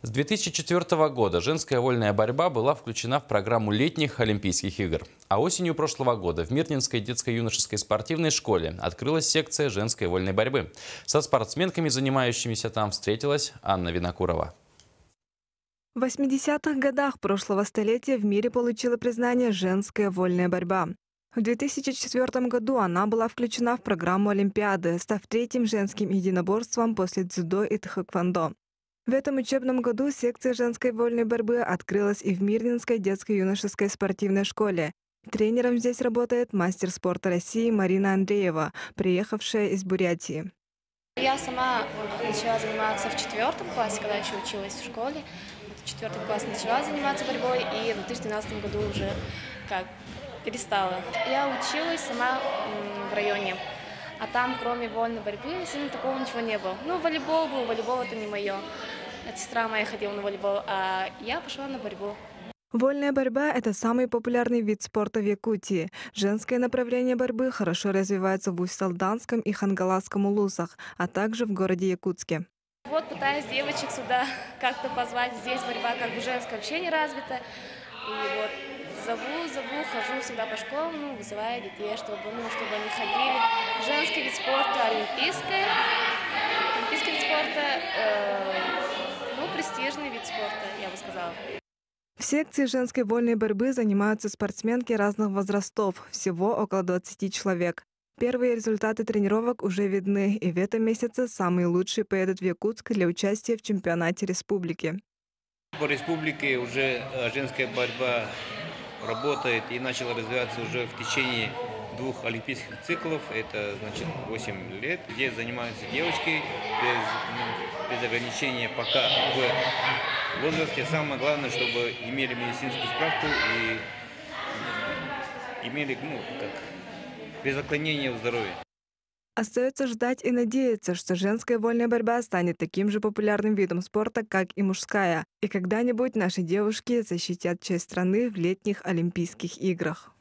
С 2004 года женская вольная борьба была включена в программу летних Олимпийских игр. А осенью прошлого года в Мирнинской детско-юношеской спортивной школе открылась секция женской вольной борьбы. Со спортсменками, занимающимися там, встретилась Анна Винокурова. В 80-х годах прошлого столетия в мире получила признание женская вольная борьба. В 2004 году она была включена в программу Олимпиады, став третьим женским единоборством после дзюдо и тхэквондо. В этом учебном году секция женской вольной борьбы открылась и в Мирнинской детско-юношеской спортивной школе. Тренером здесь работает мастер спорта России Марина Андреева, приехавшая из Бурятии. Я сама начала заниматься в 4 классе, когда еще училась в школе. В 4 классе начала заниматься борьбой и в 2012 году уже перестала. Я училась сама в районе, а там кроме вольной борьбы сильно такого ничего не было. Ну, волейбол был, волейбол это не мое. Сестра моя ходила на волейбол, а я пошла на борьбу. Вольная борьба – это самый популярный вид спорта в Якутии. Женское направление борьбы хорошо развивается в Усть-Салданском и Хангаласском улусах, а также в городе Якутске. Вот пытаюсь девочек сюда как-то позвать. Здесь борьба как бы женская вообще не развита. И вот зову, хожу всегда по школам, вызываю детей, чтобы они ходили. Женский вид спорта, олимпийский вид спорта, престижный вид спорта, я бы сказала. В секции женской вольной борьбы занимаются спортсменки разных возрастов, всего около 20 человек. Первые результаты тренировок уже видны, и в этом месяце самые лучшие поедут в Якутск для участия в чемпионате республики. По республике уже женская борьба работает и начала развиваться уже в течение 2 олимпийских циклов, это значит 8 лет. Здесь занимаются девочки без ограничения пока в возрасте. Самое главное, чтобы имели медицинскую справку и имели без отклонения в здоровье. Остается ждать и надеяться, что женская вольная борьба станет таким же популярным видом спорта, как и мужская. И когда-нибудь наши девушки защитят честь страны в летних Олимпийских играх.